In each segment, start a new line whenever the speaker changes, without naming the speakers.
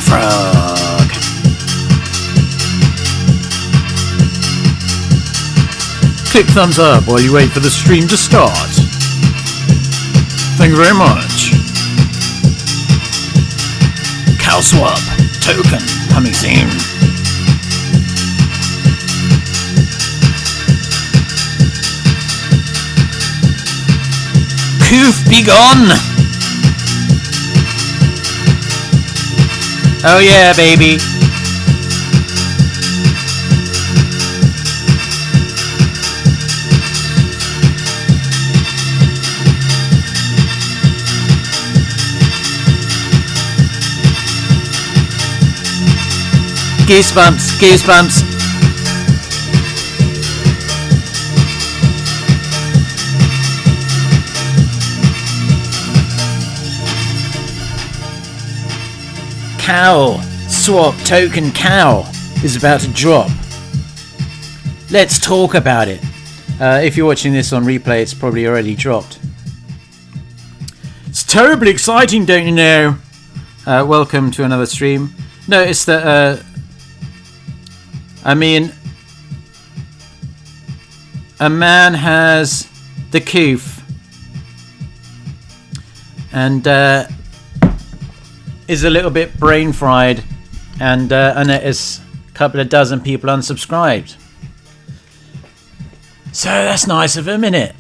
frog. Click thumbs up while you wait for the stream to start. Thank you very much. CowSwap Token coming soon. Coof be gone. Oh yeah, baby. Goosebumps, goosebumps. CowSwap Token Cow is about to drop. Let's talk about it. If you're watching this on replay, it's probably already dropped. It's terribly exciting, don't you know? Welcome to another stream. Notice that, I mean, a man has the coof and is a little bit brain fried, and I notice a couple of dozen people unsubscribed. So that's nice of him, innit?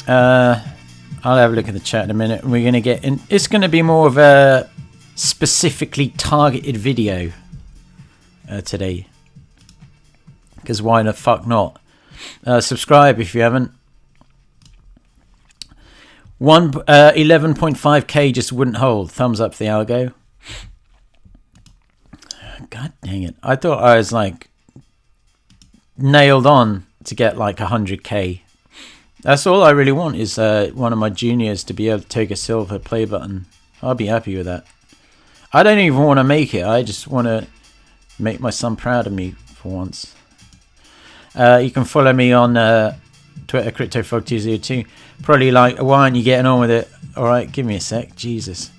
I'll have a look at the chat in a minute. We're going to get in. It's going to be more of a specifically targeted video today. Because why the fuck not? Subscribe if you haven't. 11.5k just wouldn't hold. Thumbs up for the algo. God dang it. I thought I was like nailed on to get like 100k. That's all I really want, is one of my juniors to be able to take a silver play button. I'll be happy with that. I don't even want to make it. I just want to make my son proud of me for once. You can follow me on Twitter, CryptoFrog202. Probably like, why aren't you getting on with it? Alright, give me a sec. Jesus.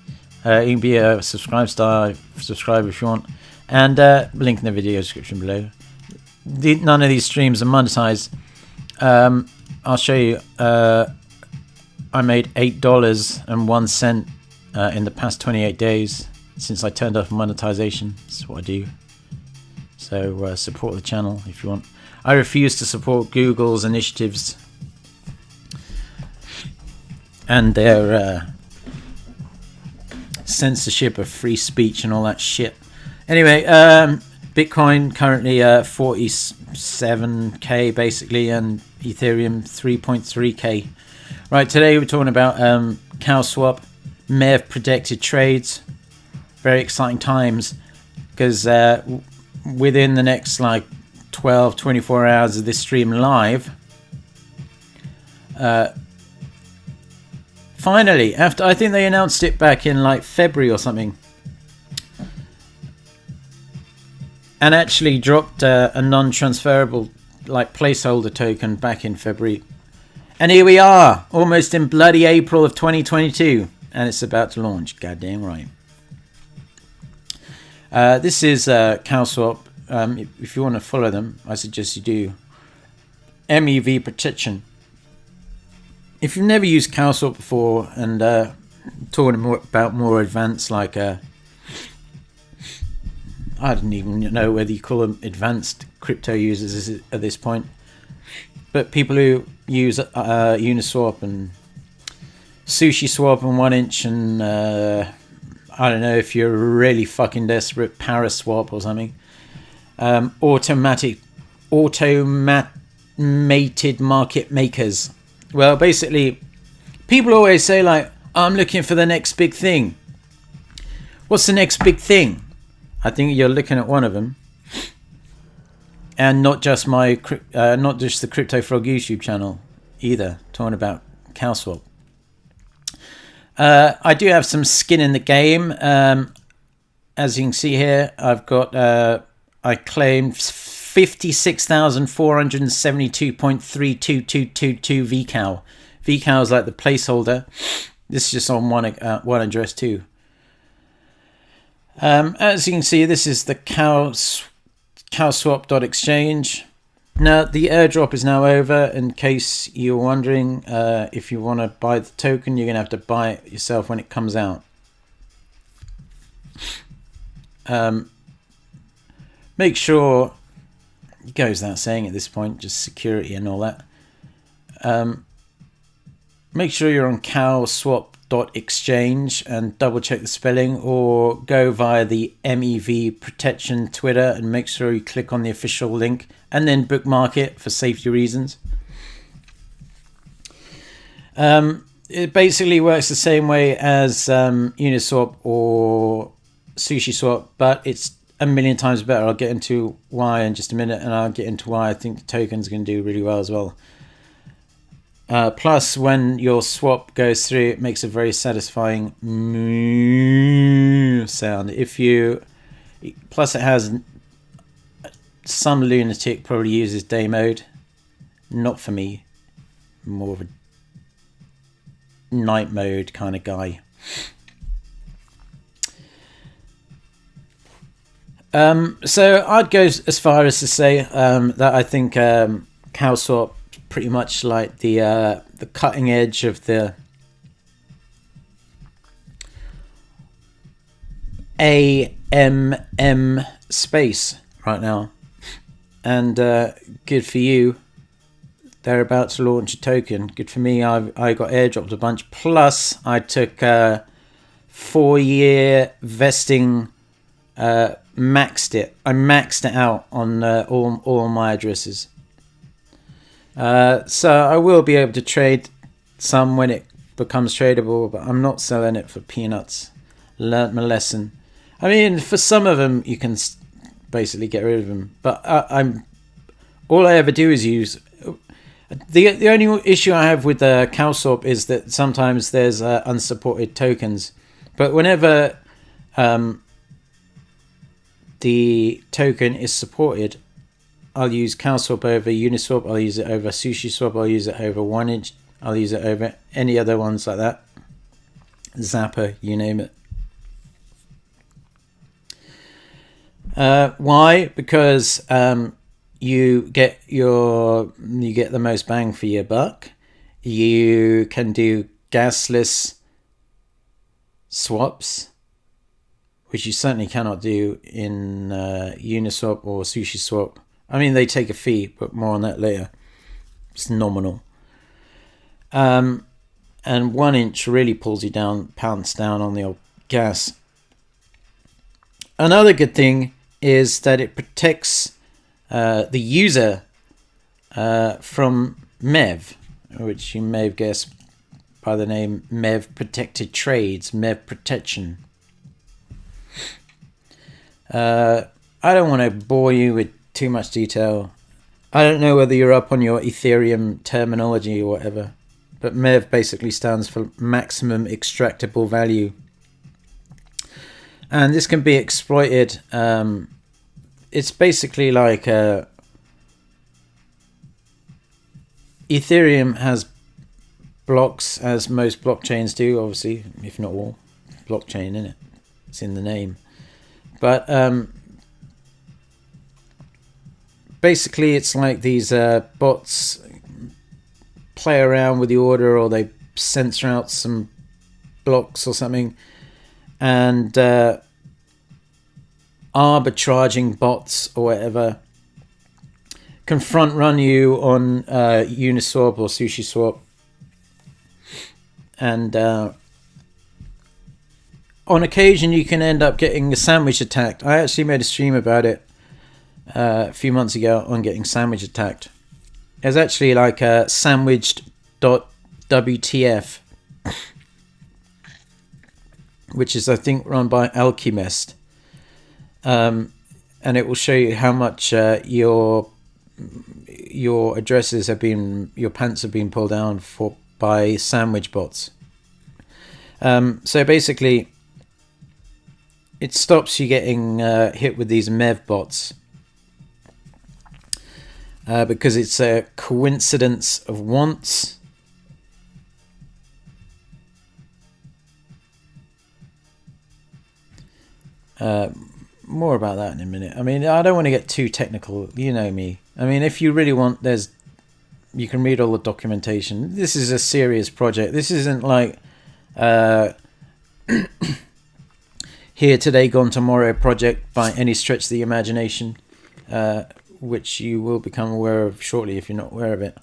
You can be a subscribe if you want. And link in the video description below. None of these streams are monetized. I'll show you. I made $8.01 in the past 28 days since I turned off monetization. That's what I do. So support the channel if you want. I refuse to support Google's initiatives and their censorship of free speech and all that shit. Anyway, Bitcoin currently 47k basically, and Ethereum 3.3k. Right, today we're talking about CowSwap. May have predicted trades. Very exciting times, because within the next like 12-24 hours of this stream live, finally, after I think they announced it back in like February or something, and actually dropped a non-transferable like placeholder token back in February, and here we are almost in bloody April of 2022, and it's about to launch. Goddamn right. This is CowSwap. If you want to follow them, I suggest you do. MEV protection. If you've never used CowSwap before and talking about more advanced, like I don't even know whether you call them advanced crypto users at this point, but people who use Uniswap and Sushiswap and 1inch and I don't know, if you're really fucking desperate, Paraswap or something. Automated market makers. Well, basically, people always say like, I'm looking for the next big thing. What's the next big thing? I think you're looking at one of them, and not just not just the Crypto Frog YouTube channel either. Talking about CowSwap. I do have some skin in the game. As you can see here, I've got I claimed 56,472.3222 VCAL. VCAL is like the placeholder. This is just on one address too. As you can see, this is the CowSwap.exchange. Now, the airdrop is now over. In case you're wondering, if you want to buy the token, you're going to have to buy it yourself when it comes out. Make sure, it goes without saying at this point, just security and all that. Make sure you're on CowSwap.exchange and double check the spelling, or go via the MEV protection Twitter and make sure you click on the official link and then bookmark it for safety reasons. It basically works the same way as Uniswap or Sushiswap, but it's a million times better. I'll get into why in just a minute, and I'll get into why I think the token's going to do really well as well. Plus, when your swap goes through, it makes a very satisfying sound. Plus, it has some lunatic probably uses day mode. Not for me. More of a night mode kind of guy. So I'd go as far as to say that I think CowSwap pretty much like the cutting edge of the AMM space right now, and good for you. They're about to launch a token. Good for me. I got airdropped a bunch. Plus, I took 4-year vesting. Maxed it. I maxed it out on all my addresses. So I will be able to trade some when it becomes tradable, but I'm not selling it for peanuts. Learned my lesson. I mean, for some of them you can basically get rid of them, but all I ever do is use. The only issue I have with CowSwap is that sometimes there's unsupported tokens, but whenever the token is supported, I'll use CowSwap over Uniswap, I'll use it over Sushiswap, I'll use it over 1inch, I'll use it over any other ones like that. Zapper, you name it. Why? Because you get the most bang for your buck. You can do gasless swaps, which you certainly cannot do in Uniswap or Sushiswap. I mean, they take a fee, but more on that later. It's nominal. And 1inch really pulls you down, pounds down on the old gas. Another good thing is that it protects the user from MEV, which you may have guessed by the name MEV Protected Trades, MEV Protection. I don't want to bore you with too much detail. I don't know whether you're up on your Ethereum terminology or whatever, but MEV basically stands for maximum extractable value. And this can be exploited. It's basically like Ethereum has blocks, as most blockchains do, obviously, if not all. Blockchain, innit? It's in the name. But basically it's like these bots play around with the order, or they censor out some blocks or something, and arbitraging bots or whatever can front run you on Uniswap or Sushiswap, and on occasion you can end up getting a sandwich attacked. I actually made a stream about it a few months ago on getting sandwich attacked. There's actually like a sandwiched.wtf, which is I think run by Alchemist, and it will show you how much your addresses have been, your pants have been pulled down for by sandwich bots. So basically it stops you getting hit with these MEV bots, because it's a coincidence of wants. More about that in a minute. I mean, I don't want to get too technical. You know me. I mean, if you really want, you can read all the documentation. This is a serious project. This isn't like here today, gone tomorrow project by any stretch of the imagination, which you will become aware of shortly if you're not aware of it.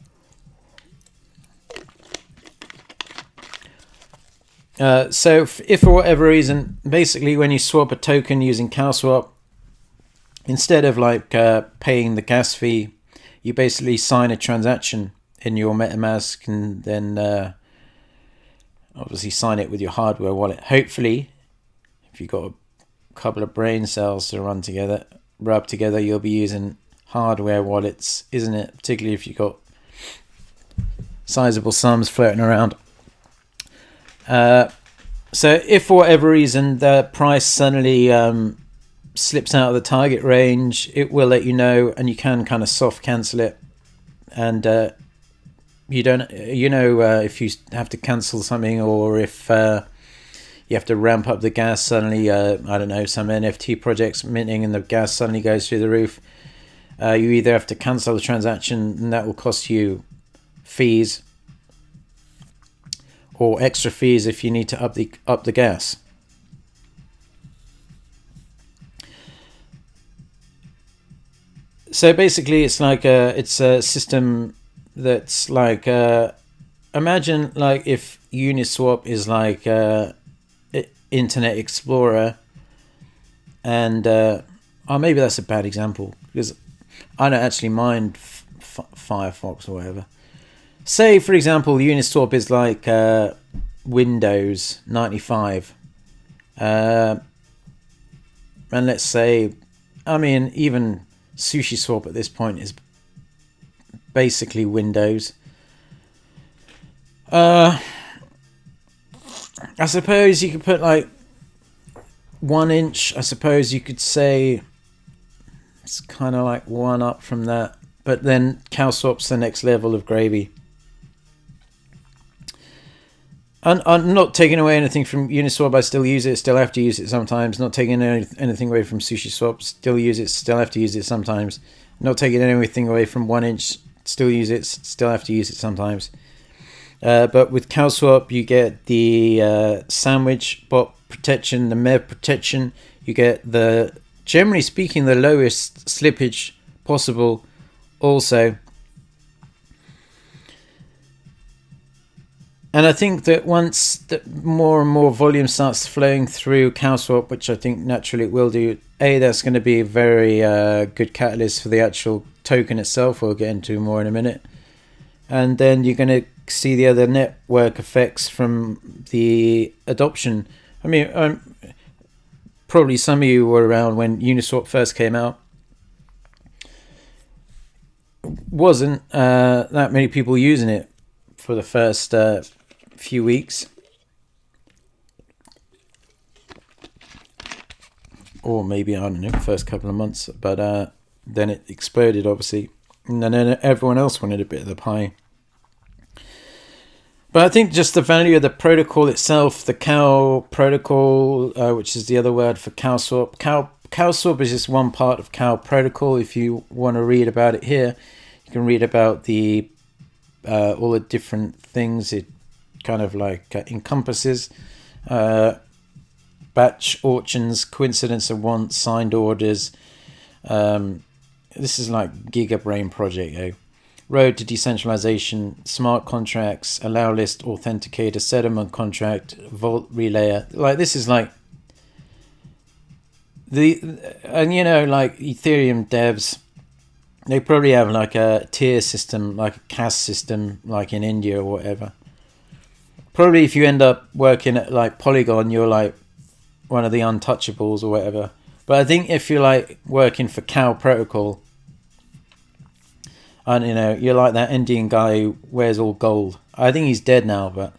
So if for whatever reason, basically when you swap a token using CowSwap, instead of like paying the gas fee, you basically sign a transaction in your MetaMask and then obviously sign it with your hardware wallet. Hopefully, if you've got a couple of brain cells to rub together, you'll be using hardware wallets, isn't it? Particularly if you've got sizable sums floating around. So if for whatever reason the price suddenly slips out of the target range, it will let you know, and you can kind of soft cancel it. And you don't, if you have to cancel something, or if you have to ramp up the gas suddenly, I don't know, some NFT projects minting and the gas suddenly goes through the roof. You either have to cancel the transaction, and that will cost you fees, or extra fees if you need to up the gas. So basically, it's like it's a system that's like imagine like if Uniswap is like Internet Explorer, and maybe that's a bad example because I don't actually mind Firefox or whatever. Say, for example, Uniswap is like Windows 95. And let's say, I mean, even Sushiswap at this point is basically Windows. I suppose you could put like 1 inch. I suppose you could say it's kind of like one up from that. But then CowSwap's the next level of gravy. And I'm not taking away anything from Uniswap. I still use it. Still have to use it sometimes. Not taking anything away from Sushiswap. Still use it. Still have to use it sometimes. Not taking anything away from 1 inch. Still use it. Still have to use it sometimes. But with CowSwap, you get the sandwich bot protection, the MEV protection. You get the, generally speaking, the lowest slippage possible also. And I think that once that more and more volume starts flowing through CowSwap, which I think naturally it will do, that's going to be a very good catalyst for the actual token itself. We'll get into more in a minute. And then you're going to see the other network effects from the adoption. I mean, probably some of you were around when Uniswap first came out. Wasn't that many people using it for the first few weeks, or maybe, I don't know, first couple of months, but then it exploded, obviously, and then everyone else wanted a bit of the pie. But I think just the value of the protocol itself, the Cow protocol, which is the other word for CowSwap. CowSwap is just one part of Cow protocol. If you want to read about it here, you can read about the all the different things it kind of like encompasses. Batch auctions, coincidence of wants, signed orders. This is like gigabrain project, yo. Road to decentralization, smart contracts, allow list authenticator, settlement contract, vault relayer. Like, this is like and you know, like Ethereum devs, they probably have like a tier system, like a caste system, like in India or whatever. Probably if you end up working at like Polygon, you're like one of the untouchables or whatever. But I think if you're like working for Cow Protocol, and you know, you're like that Indian guy who wears all gold. I think he's dead now, but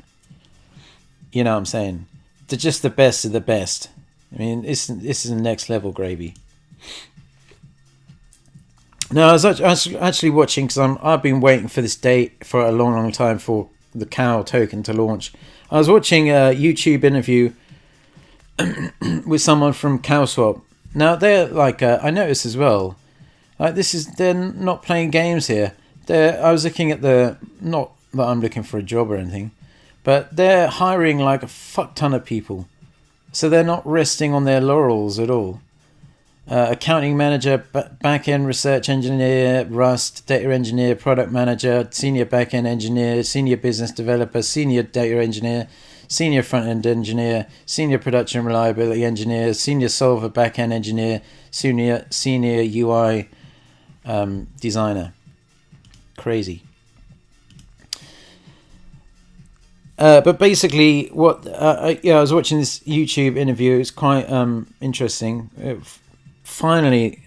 you know what I'm saying. They're just the best of the best. I mean, this is next level gravy. No, I was actually watching, because I've been waiting for this date for a long time for the Cow token to launch. I was watching a YouTube interview with someone from CowSwap. Now they're like, I noticed as well, like they're not playing games here. I was looking at not that I'm looking for a job or anything, but they're hiring like a fuck ton of people. So they're not resting on their laurels at all. Accounting manager, back-end research engineer, Rust, data engineer, product manager, senior back-end engineer, senior business developer, senior data engineer, senior front-end engineer, senior production reliability engineer, senior solver back-end engineer, senior UI designer. Crazy. But basically, I was watching this YouTube interview. It's quite interesting. Finally,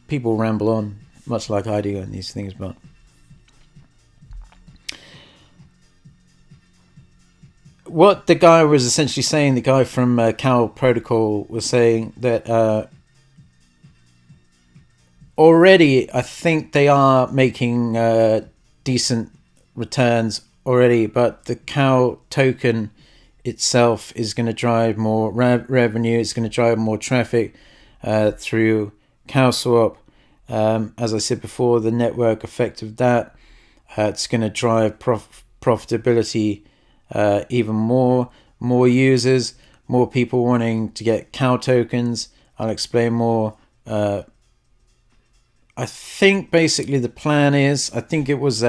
people ramble on, much like I do on these things, but what the guy was essentially saying, the guy from Cow Protocol was saying that already I think they are making decent returns already, but the Cow token itself is going to drive more revenue. It's going to drive more traffic through CowSwap. As I said before, the network effect of that, it's going to drive profitability even more users, more people wanting to get Cow tokens. I'll explain more. I think basically the plan is, I think it was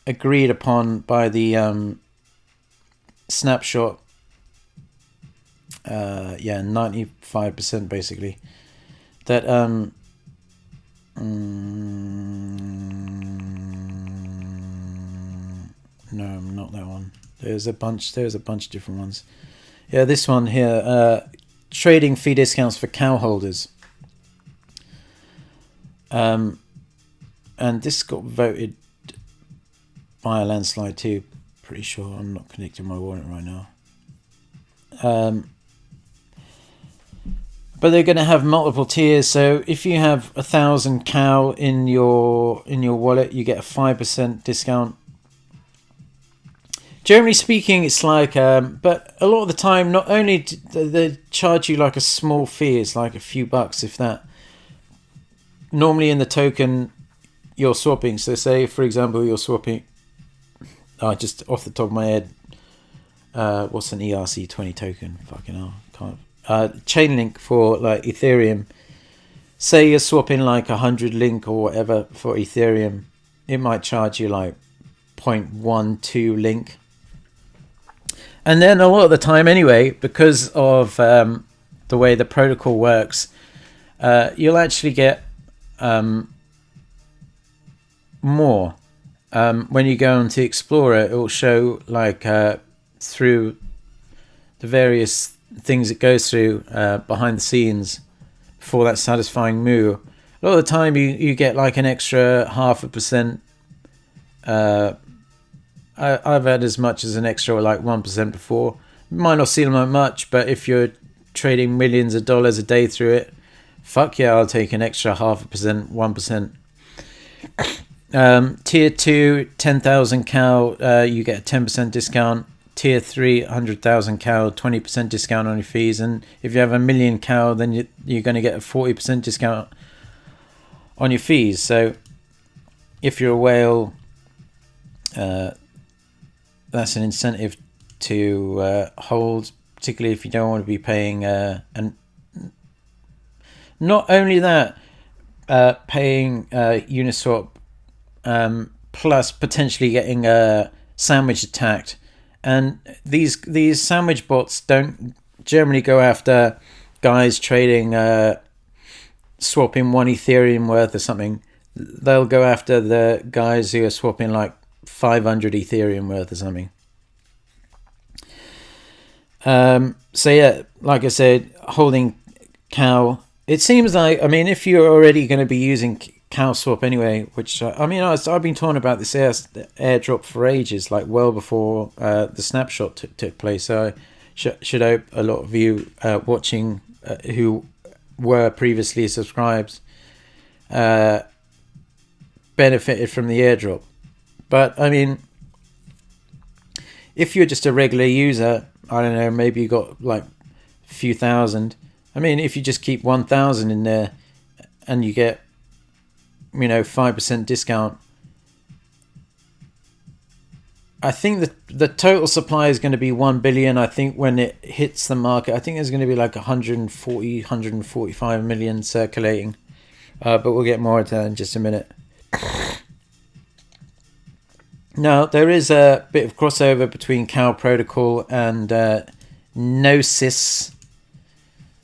agreed upon by the snapshot, 95% basically, that no, not that one. There's a bunch of different ones. Yeah, this one here, trading fee discounts for cow holders. And this got voted by a landslide too, pretty sure. I'm not connecting my wallet right now. But they're going to have multiple tiers. So if you have 1,000 cow in your wallet, you get a 5% discount. Generally speaking, it's like, but a lot of the time, not only do they charge you like a small fee, it's like a few bucks, if that. Normally in the token you're swapping, so say for example you're swapping, just off the top of my head, what's an ERC20 token? Fucking hell, can't. Chainlink for like Ethereum. Say you're swapping like 100 link or whatever for Ethereum, it might charge you like 0.12 link. And then a lot of the time anyway, because of the way the protocol works, you'll actually get more. When you go on to Explorer, it will show like through the various things it goes through behind the scenes before that satisfying move. A lot of the time you get like an extra 0.5%. I've had as much as an extra like 1% before. Might not seem like much, but if you're trading millions of dollars a day through it, fuck yeah, I'll take an extra 0.5%, 1%. Tier 2, 10,000 cow, you get a 10% discount. Tier 3, 100,000 cow, 20% discount on your fees. And if you have 1 million cow, then you're going to get a 40% discount on your fees. So if you're a whale, that's an incentive to hold, particularly if you don't want to be paying. And not only that, paying Uniswap, plus potentially getting sandwich attacked. And these sandwich bots don't generally go after guys trading, swapping 1 Ethereum worth or something. They'll go after the guys who are swapping like 500 Ethereum worth or something. So yeah, like I said, holding cow. It seems like, I mean, if you're already going to be using CowSwap anyway, which I've been talking about this airdrop for ages, like well before the snapshot took place. So I should hope a lot of you watching who were previously subscribed benefited from the airdrop. But I mean, if you're just a regular user, I don't know, maybe you got like a few thousand. I mean, if you just keep 1,000 in there and you get, 5% discount, I think that the total supply is going to be 1 billion. I think when it hits the market, I think there's going to be like 145 million circulating. But we'll get more into that in just a minute. Now, there is a bit of crossover between Cow Protocol and Gnosis.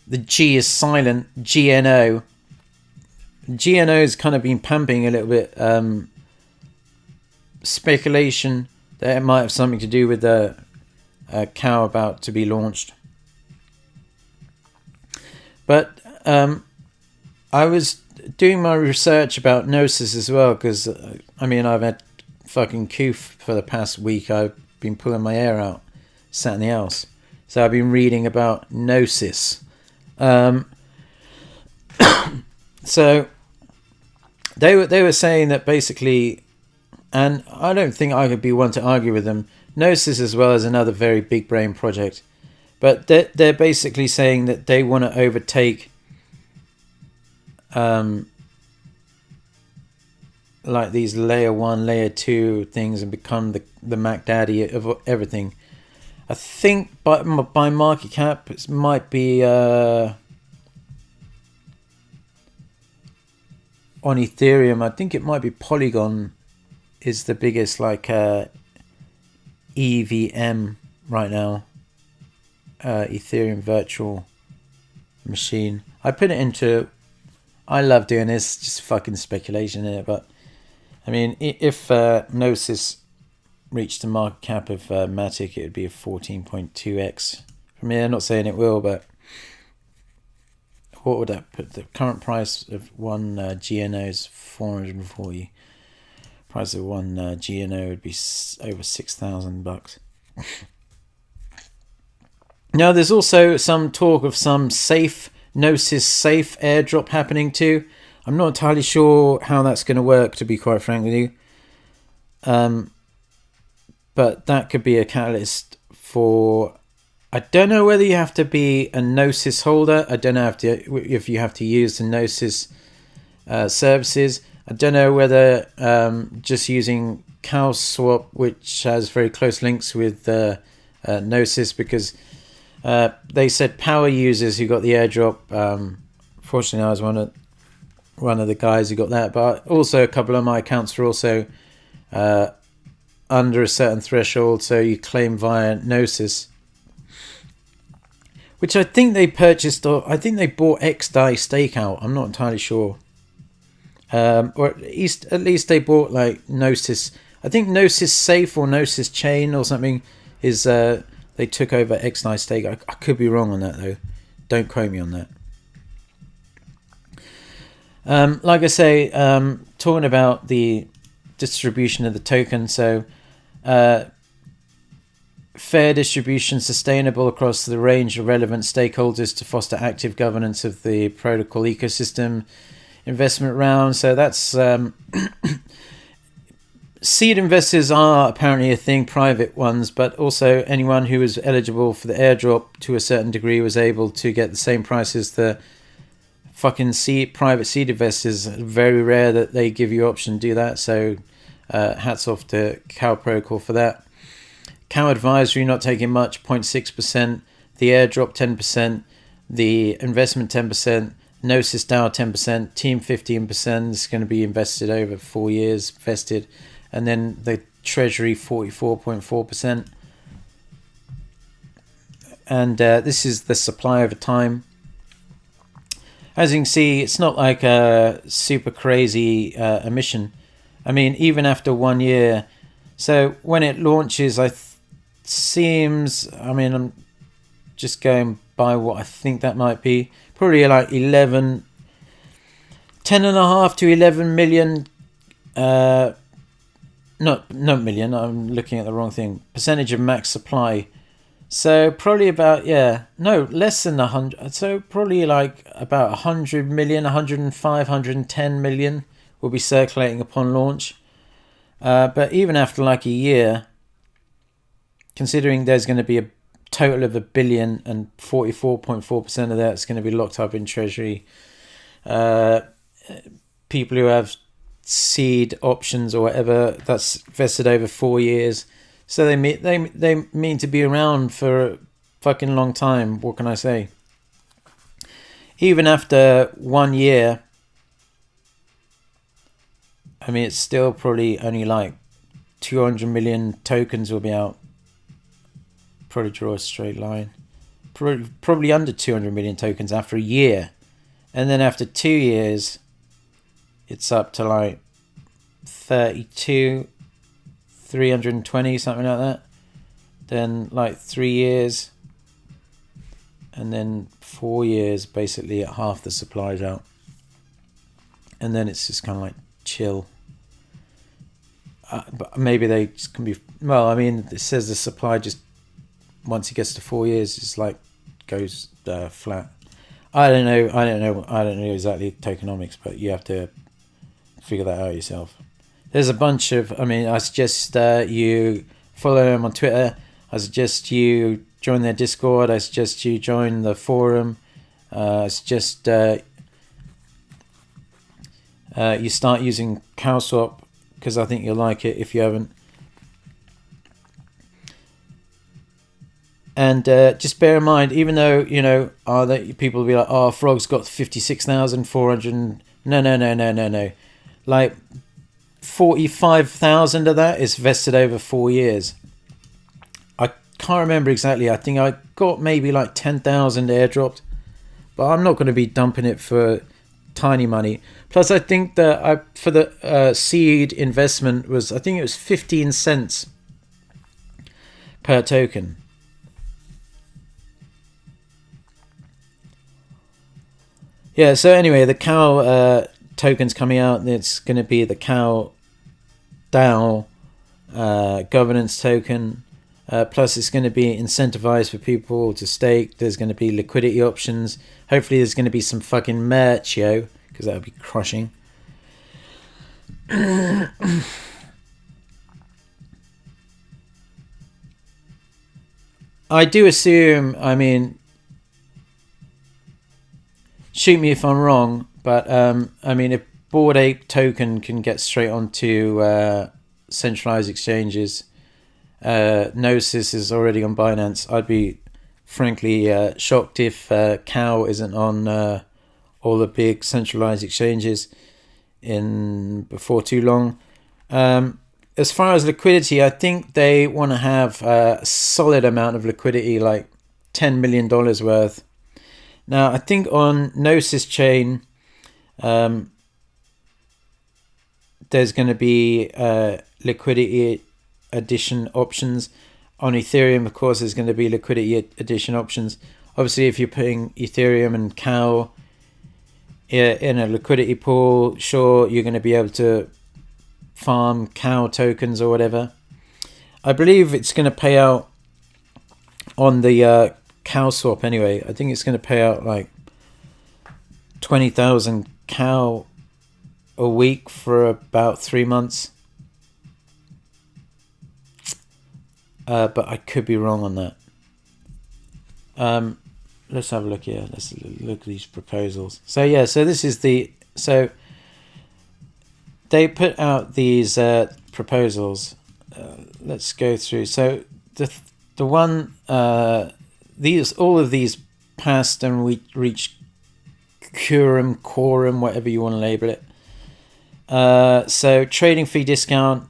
The G is silent, GNO. GNO has kind of been pumping a little bit. Speculation that it might have something to do with the cow about to be launched. But I was doing my research about Gnosis as well, because I've had fucking coof for the past week. I've been pulling my hair out, sat in the house. So I've been reading about Gnosis. So they were saying that basically, and I don't think I could be one to argue with them, Gnosis as well as another very big brain project, but they're basically saying that they want to overtake like these layer 1, layer 2 things and become the Mac Daddy of everything. I think by market cap it might be on Ethereum. I think it might be Polygon is the biggest like EVM right now, Ethereum virtual machine. I put it into, I love doing this, just fucking speculation in it, but I mean, if Gnosis reached the market cap of Matic, it would be a 14.2x. I mean, I'm not saying it will, but what would that put? The current price of one GNO is 440. Price of one GNO would be over $6,000. Now, there's also some talk of some Gnosis safe airdrop happening too. I'm not entirely sure how that's going to work, to be quite frank with you. But that could be a catalyst for... I don't know whether you have to be a Gnosis holder. I don't know if you have to use the Gnosis services. I don't know whether just using CowSwap, which has very close links with Gnosis, because they said power users who got the airdrop. Fortunately, I was one of the guys who got that, but also a couple of my accounts were also under a certain threshold, so you claim via Gnosis, which I think they purchased, or I think they bought XDAI Stakeout. I'm not entirely sure, or at least they bought like Gnosis. I think Gnosis Safe or Gnosis Chain or something is they took over XDAI Stakeout. I could be wrong on that though. Don't quote me on that. Like I say, talking about the distribution of the token, so fair distribution, sustainable across the range of relevant stakeholders to foster active governance of the protocol ecosystem. Investment round, so that's seed investors are apparently a thing, private ones, but also anyone who was eligible for the airdrop to a certain degree was able to get the same price as the fucking private seed investors. Very rare that they give you option to do that, so hats off to Cow Protocol for that. Cow Advisory not taking much, 0.6%, the airdrop 10%, the investment 10%, Gnosis DAO 10%, team 15% is going to be invested over 4 years, vested, and then the treasury 44.4%. And this is the supply over time. As you can see, it's not like a super crazy emission. I mean, even after 1 year, so when it launches, I'm just going by what I think that might be. Probably like 10.5 to 11 million, not million, I'm looking at the wrong thing, percentage of max supply. So probably about, less than 100. So probably like about 100 million, 105, 110 million will be circulating upon launch. But even after like a year, considering there's going to be a total of $1 billion, and 44.4% of that's going to be locked up in treasury. People who have seed options or whatever, that's vested over 4 years. So they mean to be around for a fucking long time. What can I say? Even after 1 year, I mean, it's still probably only like 200 million tokens will be out. Probably draw a straight line. Probably under 200 million tokens after a year. And then after 2 years, it's up to like 32, 320, something like that. Then like 3 years. And then 4 years, basically at half the supply's out. And then it's just kind of like chill. But maybe they just can be, well, I mean, it says the supply just, once it gets to 4 years, it's like goes flat. I don't know exactly tokenomics, but you have to figure that out yourself. There's a bunch of, I mean, I suggest you follow them on Twitter. I suggest you join their Discord. I suggest you join the forum. I suggest you start using CowSwap, because I think you'll like it if you haven't. And just bear in mind, even though, you know, that people will be like, oh, Frog's got 56,400. No. Like 45,000 of that is vested over 4 years. I can't remember exactly. I think I got maybe like 10,000 airdropped, but I'm not going to be dumping it for tiny money. Plus, I think that for the seed investment was, I think it was 15 cents per token. Yeah, so anyway, the Cow token's coming out. It's going to be the Cow DAO governance token. Plus, it's going to be incentivized for people to stake. There's going to be liquidity options. Hopefully, there's going to be some fucking merch, yo, because that would be crushing. I do assume, I mean, shoot me if I'm wrong, but I mean, if Bored Ape token can get straight onto centralized exchanges, Gnosis is already on Binance, I'd be frankly shocked if Cow isn't on all the big centralized exchanges before too long. As far as liquidity, I think they want to have a solid amount of liquidity, like $10 million worth. Now, I think on Gnosis chain, there's going to be liquidity addition options. On Ethereum, of course, there's going to be liquidity addition options. Obviously, if you're putting Ethereum and Cow in a liquidity pool, sure, you're going to be able to farm Cow tokens or whatever. I believe it's going to pay out on the CowSwap anyway. I think it's going to pay out like 20,000 Cow a week for about 3 months. But I could be wrong on that. Let's have a look here. Let's look at these proposals. So yeah, so this is so they put out these proposals. Let's go through. So the one all of these passed, and we reached quorum, whatever you want to label it. So trading fee discount,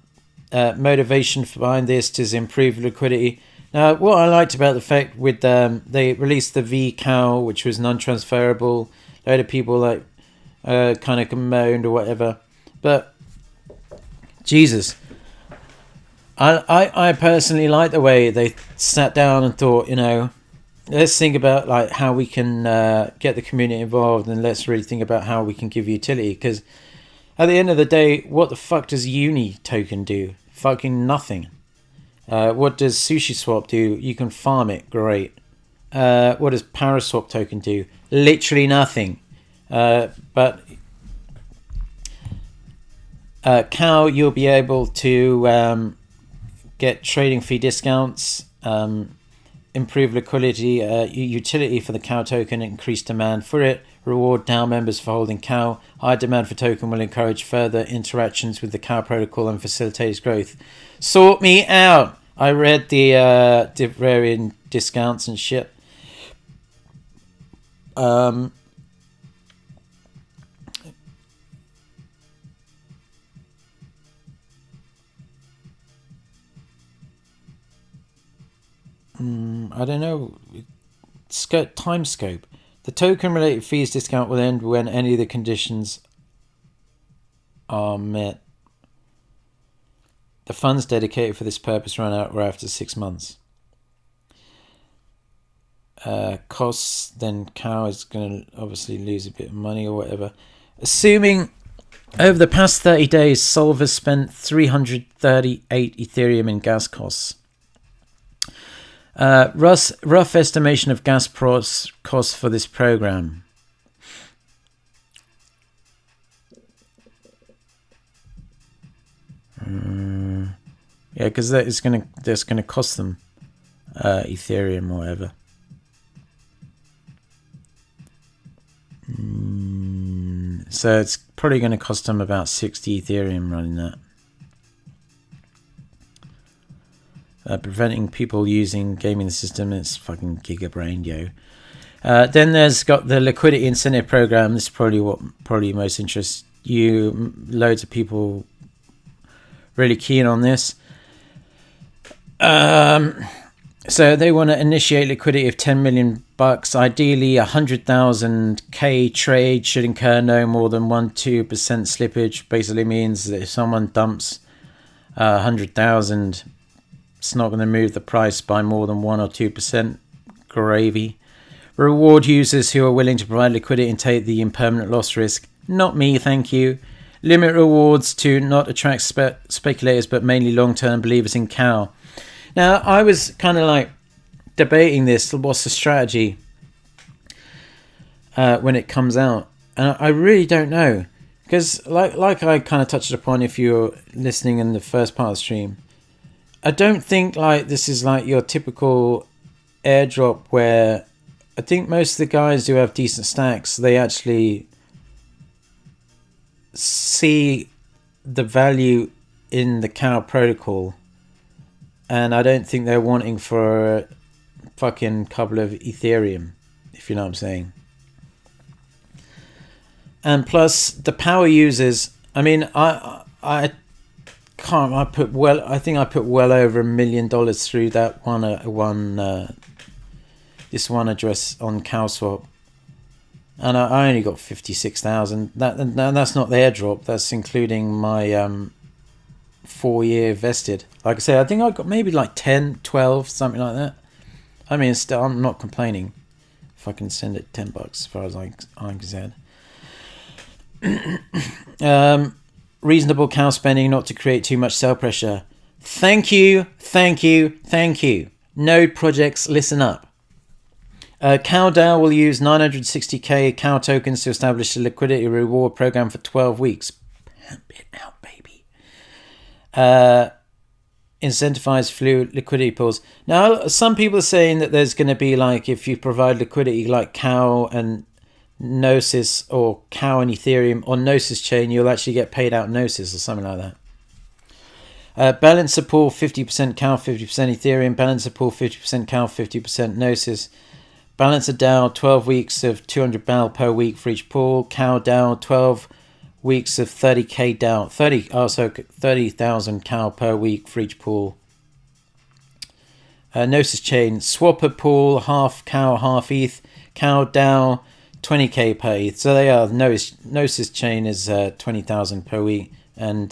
motivation behind this is improved liquidity. Now, what I liked about the fact with they released the VCow, which was non-transferable. A load of people like kind of moaned or whatever, but Jesus, I personally like the way they sat down and thought, you know, let's think about like how we can get the community involved, and let's really think about how we can give utility. Because at the end of the day, what the fuck does Uni token do? Fucking nothing. What does Sushiswap do? You can farm it, great. What does Paraswap token do? Literally nothing. But Cow, you'll be able to get trading fee discounts. improve liquidity, utility for the Cow token, increased demand for it, reward DAO members for holding Cow. High demand for token will encourage further interactions with the Cow protocol and facilitate its growth. Sort me out. I read the varying discounts and shit. I don't know. Time scope. The token related fees discount will end when any of the conditions are met. The funds dedicated for this purpose run out or after 6 months. Costs, then Cow is going to obviously lose a bit of money or whatever. Assuming over the past 30 days, Solve has spent 338 Ethereum in gas costs. Rough estimation of gas costs for this program. Yeah, because that's gonna cost them Ethereum or whatever. So it's probably going to cost them about 60 Ethereum running that. Preventing people gaming the system. It's fucking gigabrained, yo. Then there's got the liquidity incentive program. This is probably what most interests you. Loads of people really keen on this. So they want to initiate liquidity of 10 million bucks. Ideally, 100,000 K trade should incur no more than 1-2% slippage. Basically means that if someone dumps 100,000, it's not going to move the price by more than 1 or 2%. Gravy. Reward users who are willing to provide liquidity and take the impermanent loss risk. Not me, thank you. Limit rewards to not attract speculators, but mainly long-term believers in Cow. Now, I was kind of like debating this. What's the strategy when it comes out? And I really don't know. Because like I kind of touched upon if you're listening in the first part of the stream, I don't think like this is like your typical airdrop where I think most of the guys who have decent stacks, they actually see the value in the Cow protocol. And I don't think they're wanting for a fucking couple of Ethereum, if you know what I'm saying. And plus the power users, I mean, I think I put well over $1 million through that this one address on CowSwap, and I only got 56,000. That's not the airdrop. That's including my 4-year vested. Like I said, I think I got maybe like 10, 12, something like that. I mean, still, I'm not complaining if I can send it $10 as far as I'm concerned. Reasonable Cow spending, not to create too much sell pressure. Thank you. Node projects, listen up. CowDAO will use 960k Cow tokens to establish a liquidity reward program for 12 weeks. Pump it out, baby. Incentivize fluid liquidity pools. Now, some people are saying that there's going to be like, if you provide liquidity like Cow and Gnosis or Cow and Ethereum on Gnosis chain, you'll actually get paid out Gnosis or something like that. Balancer pool 50% Cow, 50% Ethereum. Balancer pool 50% Cow, 50% Gnosis. Balancer DAO 12 weeks of 200 BAL per week for each pool. Cow DAO 12 weeks of 30k DAO, 30,000 Cow per week for each pool. Gnosis chain swapper pool, half Cow, half ETH. Cow DAO 20k per ETH. So they are. Gnosis chain is 20,000 per week, and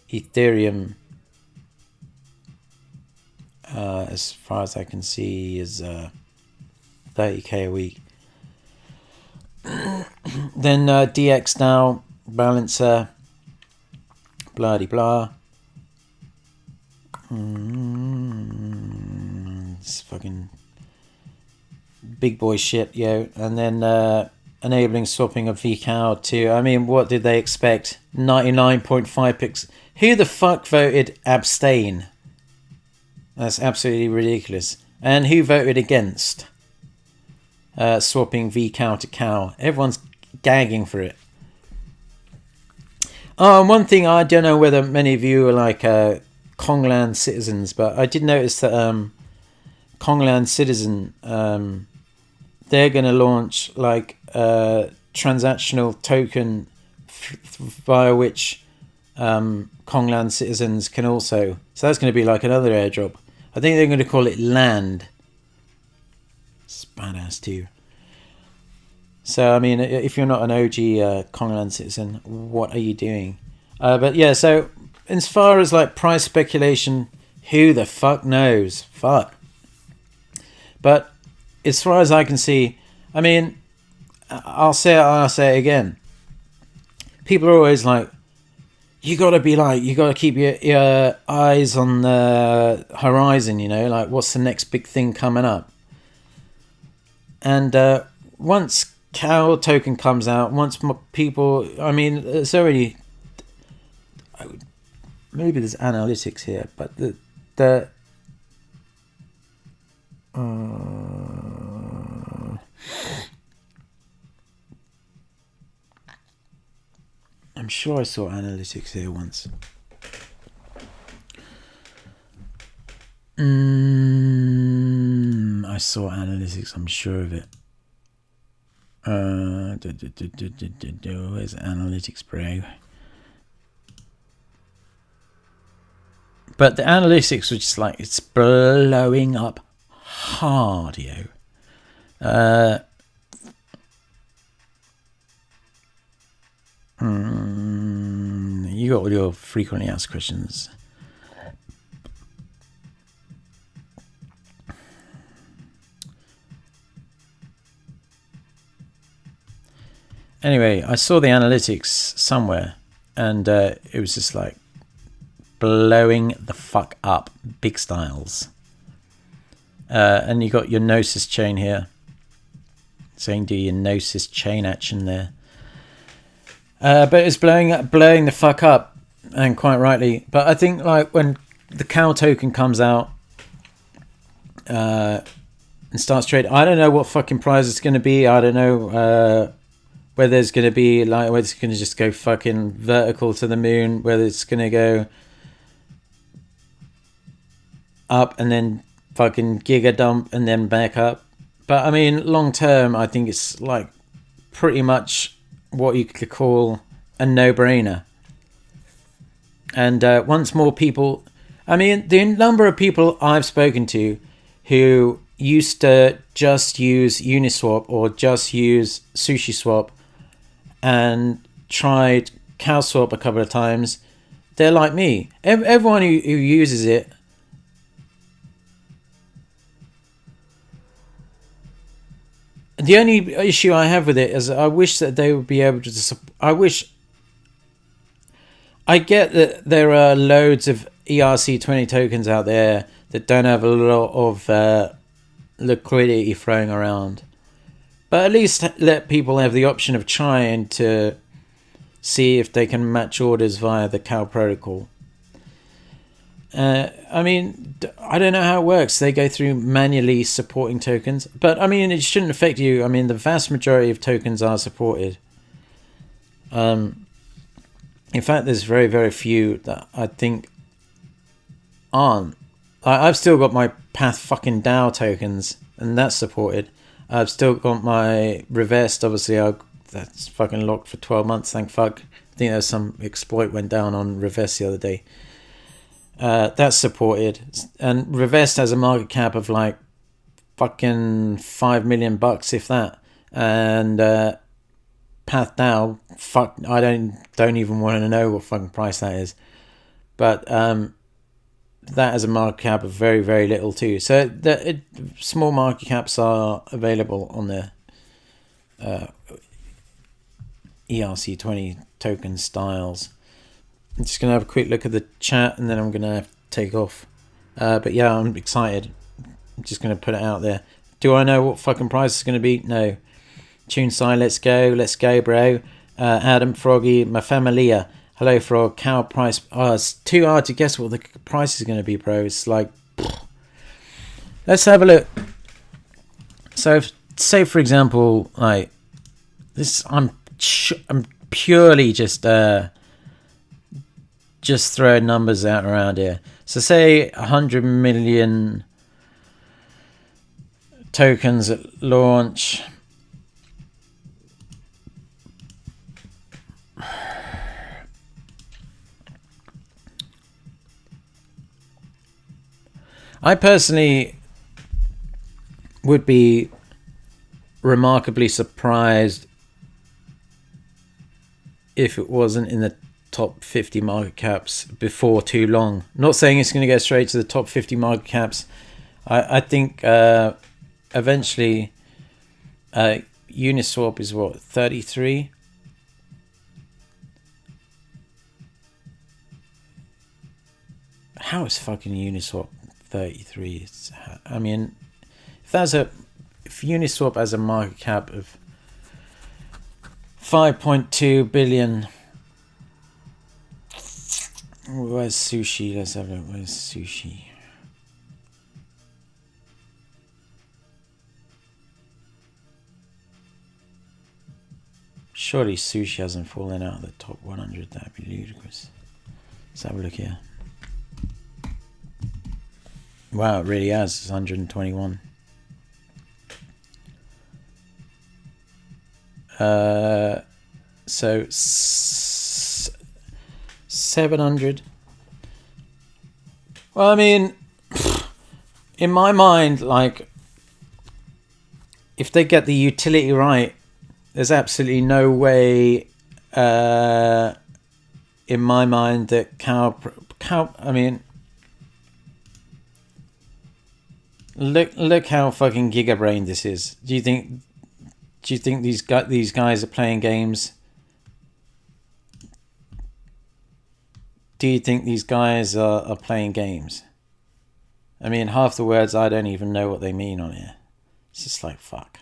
Ethereum, as far as I can see, is 30k a week. Then DX DAO, Balancer, bloody blah. It's fucking big boy shit, yo. And then enabling swapping of VCow to, I mean, what did they expect? 99.5 picks. Who the fuck voted abstain? That's absolutely ridiculous. And who voted against swapping VCow to cow? Everyone's gagging for it. Oh, and one thing, I don't know whether many of you are like Kongland citizens, but I did notice that Kongland Citizen, they're going to launch like a transactional token via which Kongland citizens can also. So that's going to be like another airdrop. I think they're going to call it Land. It's badass too. So, I mean, if you're not an OG Kongland citizen, what are you doing? But yeah, so as far as like price speculation, who the fuck knows? Fuck. But as far as I can see, I mean, I'll say it again. People are always like, you got to keep your eyes on the horizon, you know, like what's the next big thing coming up? And once Cow token comes out, once more people, I mean, it's already, maybe there's analytics here, but I'm sure I saw analytics here once. I saw analytics, I'm sure of it. Where's analytics, bro? But the analytics was just like, it's blowing up hard, yo. You got all your frequently asked questions. Anyway, I saw the analytics somewhere, and it was just like blowing the fuck up, big styles. And you got your Gnosis chain here, saying do your Gnosis chain action there. But it's blowing the fuck up, and quite rightly. But I think like when the cow token comes out and starts trading, I don't know what fucking price it's going to be. I don't know whether it's going to be like, whether it's going to just go fucking vertical to the moon, whether it's going to go up and then fucking giga dump and then back up. But I mean, long term, I think it's like pretty much what you could call a no-brainer. And once more people, I mean, the number of people I've spoken to who used to just use Uniswap or just use Sushiswap and tried CowSwap a couple of times, they're like me. Everyone who uses it, the only issue I have with it is I wish that they would be able to. I get that there are loads of ERC20 tokens out there that don't have a lot of liquidity throwing around. But at least let people have the option of trying to see if they can match orders via the Cow protocol. I mean, I don't know how it works. They go through manually supporting tokens. But, I mean, it shouldn't affect you. I mean, the vast majority of tokens are supported. In fact, there's very, very few that I think aren't. I've still got my Path fucking DAO tokens, and that's supported. I've still got my reversed, obviously, that's fucking locked for 12 months, thank fuck. I think there's some exploit went down on reverse the other day. That's supported, and reversed has a market cap of like fucking $5 million, if that. And Path DAO, fuck, I don't even want to know what fucking price that is. But that has a market cap of very, very little too. So small market caps are available on the ERC20 token styles. I'm just going to have a quick look at the chat and then I'm going to have to take off. But yeah, I'm excited. I'm just going to put it out there. Do I know what fucking price it's going to be? No. Tuneside, let's go, bro. Adam, Froggy, my familia. Hello, Frog. Cow price. Oh, it's too hard to guess what the price is going to be, bro. It's like, let's have a look. So, say for example, like this, I'm purely just throwing numbers out around here. So, say 100 million tokens at launch. I personally would be remarkably surprised if it wasn't in the top 50 market caps before too long. Not saying it's going to go straight to the top 50 market caps. I think eventually Uniswap is what, 33? How is fucking Uniswap 33? I mean, if Uniswap has a market cap of 5.2 billion, where's Sushi? Let's have a look. Where's Sushi? Surely Sushi hasn't fallen out of the top 100. That'd be ludicrous. Let's have a look here. Wow, it really has. It's 121. So 700. Well, I mean, in my mind, like, if they get the utility right, there's absolutely no way in my mind that I mean, look how fucking gigabrained this is. Do you think these guys are playing games? Do you think these guys are playing games? I mean, half the words I don't even know what they mean on here. It's just like, fuck.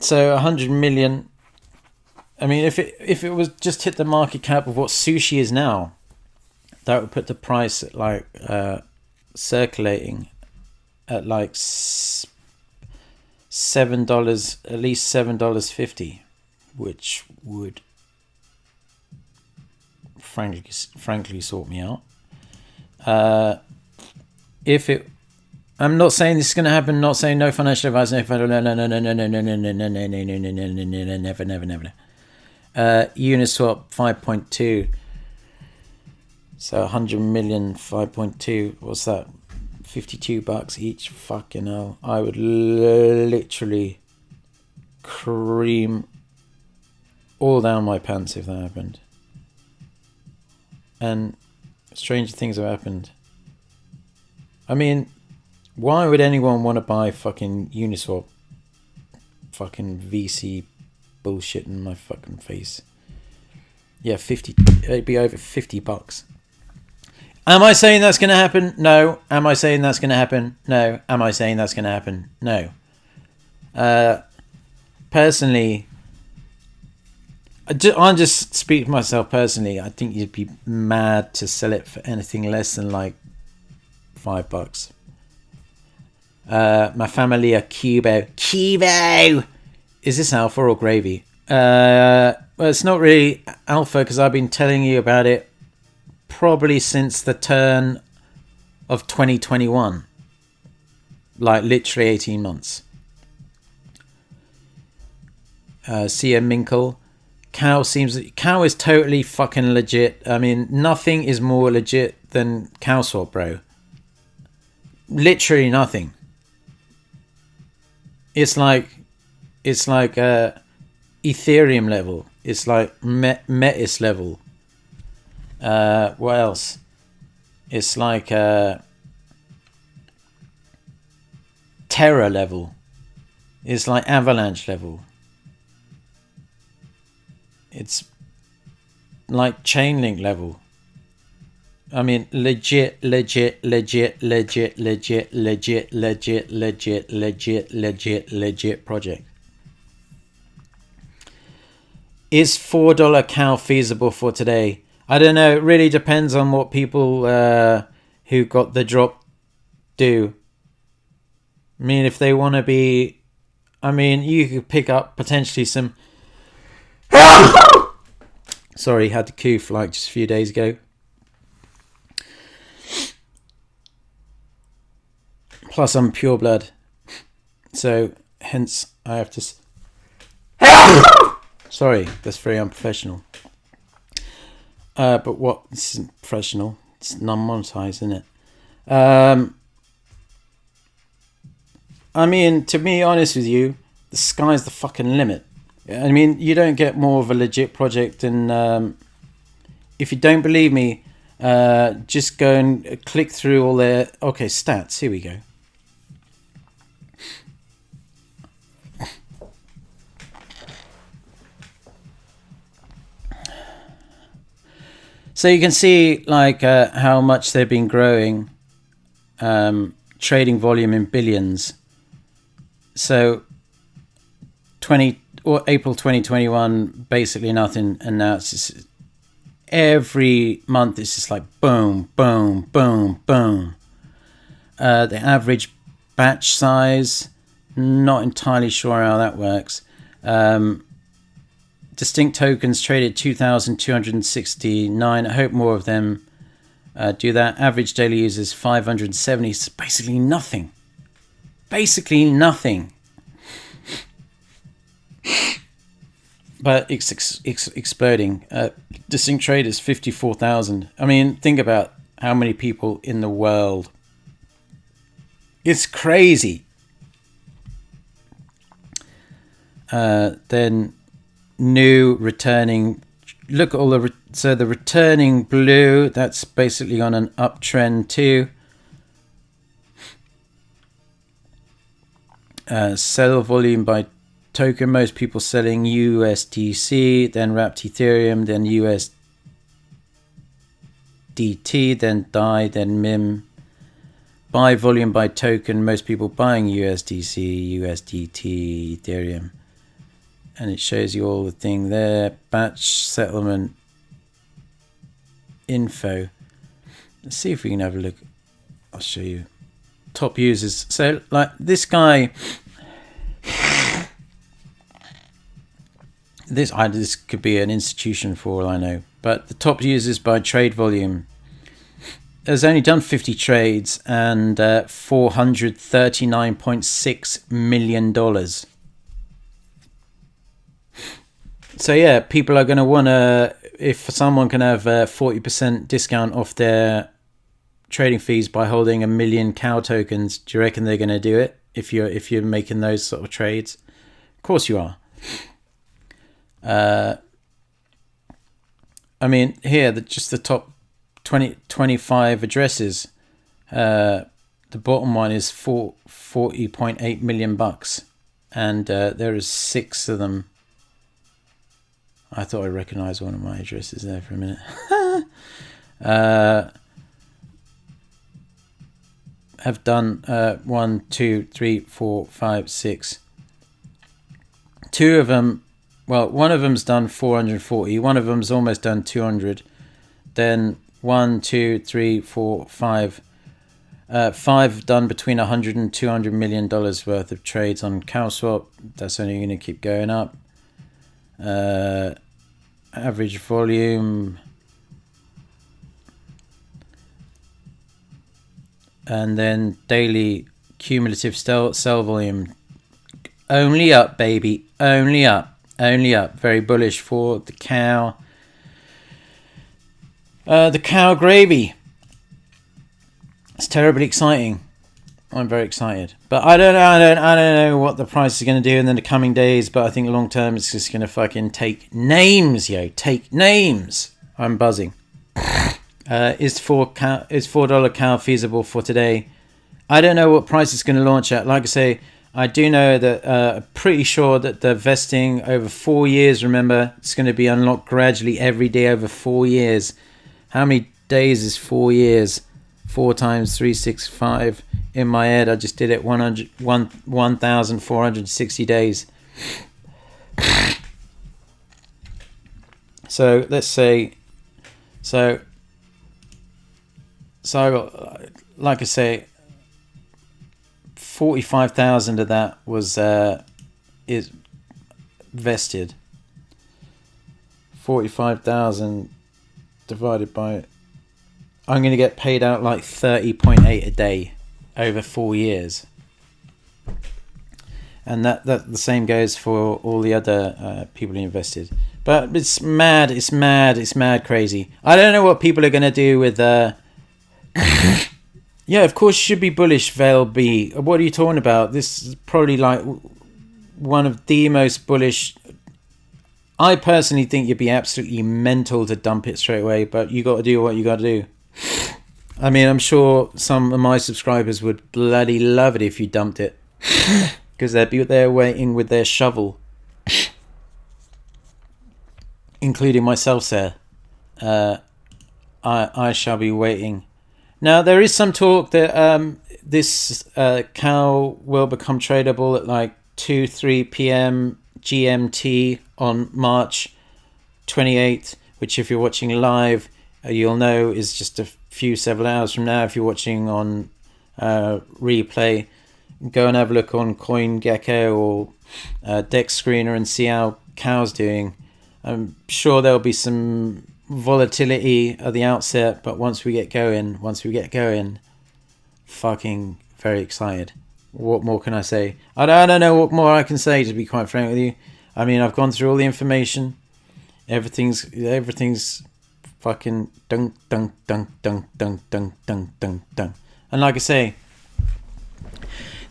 So 100 million. I mean, if it was just hit the market cap of what Sushi is now, that would put the price at like circulating at like $7, at least $7.50, which would frankly sort me out. I'm not saying this is going to happen. Not saying no financial advice. No, never. Uniswap 5.2. So 100 million 5.2. What's that? $52 each. Fucking hell! I would literally cream all down my pants if that happened. And stranger things have happened. I mean, why would anyone want to buy fucking Uniswap? Fucking VC bullshit in my fucking face. Yeah, it'd be over $50. Am I saying that's going to happen? No. Am I saying that's going to happen? No. Am I saying that's going to happen? No. Personally, I'm just speaking for myself personally. I think you'd be mad to sell it for anything less than like $5. My family are Cubo. Is this alpha or gravy? Well, it's not really alpha because I've been telling you about it probably since the turn of 2021. Like literally 18 months. Sia Minkle. Cow is totally fucking legit. I mean, nothing is more legit than CowSwap, bro. Literally nothing. It's like Ethereum level. It's like Metis level. What else? It's like Terra level. It's like Avalanche level. It's like Chainlink level. I mean, legit project. Is $4 cow feasible for today? I don't know. It really depends on what people who got the drop do. I mean, if they want to be, I mean, you could pick up potentially some. Sorry, had to cough like just a few days ago. Plus, I'm pure blood, so hence I have to. Sorry, that's very unprofessional. But what? This isn't professional. It's non-monetized, isn't it? I mean, to be honest with you, the sky's the fucking limit. I mean, you don't get more of a legit project than... if you don't believe me, just go and click through all their... Okay, stats. Here we go. So you can see like how much they've been growing, trading volume in billions. So April 2021, basically nothing, and now it's just every month it's just like boom, boom, boom, boom. The average batch size, not entirely sure how that works. Distinct tokens traded 2,269. I hope more of them do that. Average daily users 570. It's basically nothing. Basically nothing. But it's exploding. Distinct traders 54,000. I mean, think about how many people in the world. It's crazy. Then new returning, look at all the so the returning blue, that's basically on an uptrend too. Sell volume by token, most people selling USDC, then wrapped Ethereum, then USDT, then DAI, then MIM. Buy volume by token, most people buying USDC, USDT, Ethereum. And it shows you all the thing there. Batch settlement info. Let's see if we can have a look. I'll show you. Top users. So like this guy. This could be an institution for all I know. But the top users by trade volume. Has only done 50 trades and $439.6 million. So yeah, people are going to want to, if someone can have a 40% discount off their trading fees by holding 1 million cow tokens, do you reckon they're going to do it if you're making those sort of trades? Of course you are. I mean, here, just the top 25 addresses. The bottom one is $40.8 million, and there is 6 of them. I thought I recognized one of my addresses there for a minute. Have done 1, 2, 3, 4, 5, 6. 2 of them, well, one of them's done 440. One of them's almost done 200. Then 1, 2, 3, 4, 5. 5 done between $100 and $200 million worth of trades on CowSwap. That's only going to keep going up. Average volume, and then daily cumulative sell volume, only up, baby, only up. Very bullish for the cow gravy. It's terribly exciting. I'm very excited, but I don't know what the price is going to do in the coming days. But I think long term, it's just going to fucking take names, take names. I'm buzzing. Is $4 cow feasible for today? I don't know what price it's going to launch at. Like I say, I do know that pretty sure that the vesting over 4 years. Remember, it's going to be unlocked gradually every day over 4 years. How many days is 4 years? 4 times 365. In my head, I just did it 1,460 days. So let's say, so I got, like I say, 45,000 of that was is vested. 45,000 divided by, I'm going to get paid out like 30.8 a day over 4 years. And that the same goes for all the other people who invested. But it's mad crazy. I don't know what people are going to do with... yeah, of course you should be bullish, VLB. What are you talking about? This is probably like one of the most bullish... I personally think you'd be absolutely mental to dump it straight away, but you got to do what you got to do. I mean, I'm sure some of my subscribers would bloody love it if you dumped it. Because they'd be there waiting with their shovel. Including myself, sir. I shall be waiting. Now, there is some talk that this cow will become tradable at like 2-3 p.m. GMT on March 28th, which if you're watching live, you'll know is just several hours from now. If you're watching on replay, go and have a look on CoinGecko or Dex Screener and see how cow's doing. I'm sure there'll be some volatility at the outset, but once we get going, fucking very excited. What more can I say? I don't know what more I can say, to be quite frank with you. I mean, I've gone through all the information. Everything's fucking dunk. And like I say,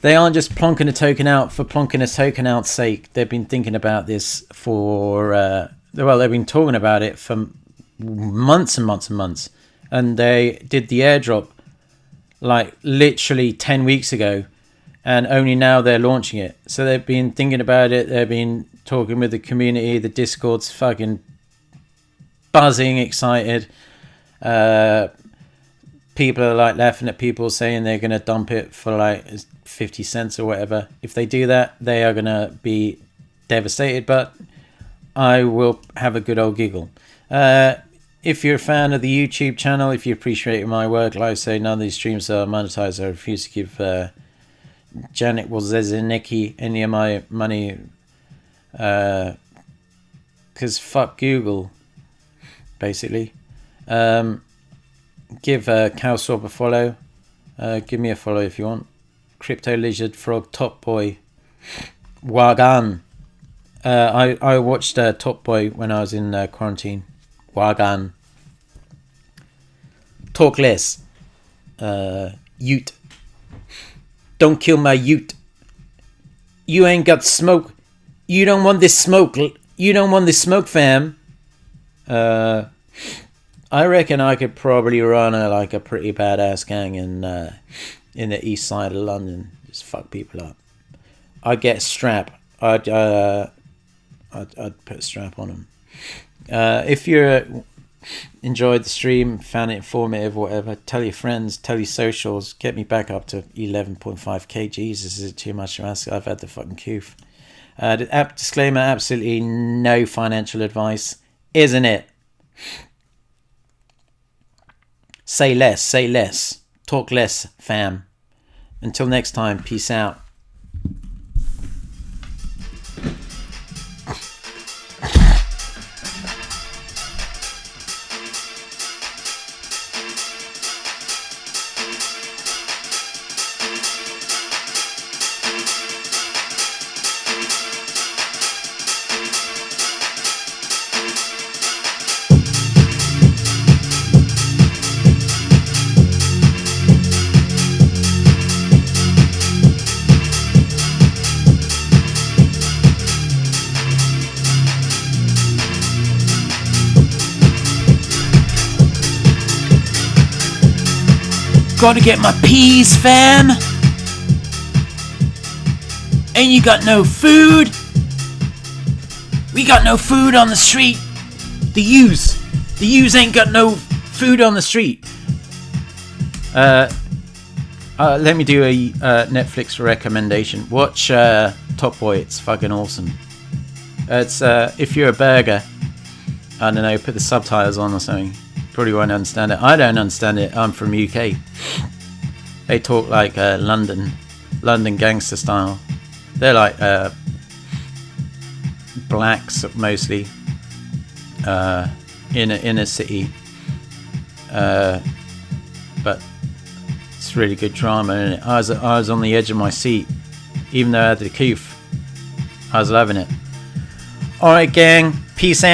they aren't just plonking a token out for plonking a token out's sake. They've been thinking about this for, they've been talking about it for months and months and months. And they did the airdrop like literally 10 weeks ago. And only now they're launching it. So they've been thinking about it. They've been talking with the community. The Discord's fucking buzzing, excited. People are like laughing at people saying they're going to dump it for like 50 cents or whatever. If they do that, they are going to be devastated. But I will have a good old giggle. If you're a fan of the YouTube channel, if you appreciate my work, like I say, none of these streams are monetized. I refuse to give... Janet Wozenicki any of my money because fuck Google, basically. Give CowSwap a follow. Give me a follow if you want. Crypto Lizard Frog Top Boy Wagan. I watched Top Boy when I was in quarantine. Wagan. Talk less. Ute. Don't kill my ute. You ain't got smoke. You don't want this smoke. You don't want this smoke, fam. I reckon I could probably run a pretty badass gang in the east side of London. Just fuck people up. I'd get a strap. I'd put a strap on them. If you're enjoyed the stream, found it informative, whatever, tell your friends, tell your socials, get me back up to 11.5k. Jesus, is it too much to ask? I've had the fucking coof. Disclaimer, absolutely no financial advice, isn't it? Say less, talk less, fam. Until next time, peace out. Gotta get my peas, fam. And you got no food? We got no food on the street. The yous ain't got no food on the street. Let me do a Netflix recommendation. Watch Top Boy. It's fucking awesome. It's if you're a burger, I don't know, put the subtitles on or something. Probably won't understand it. I don't understand it. I'm from UK. They talk like London London gangster style. They're like blacks mostly, in a city, but it's really good drama. And I was on the edge of my seat, even though I had the coof. I was loving it. All right, gang, peace out.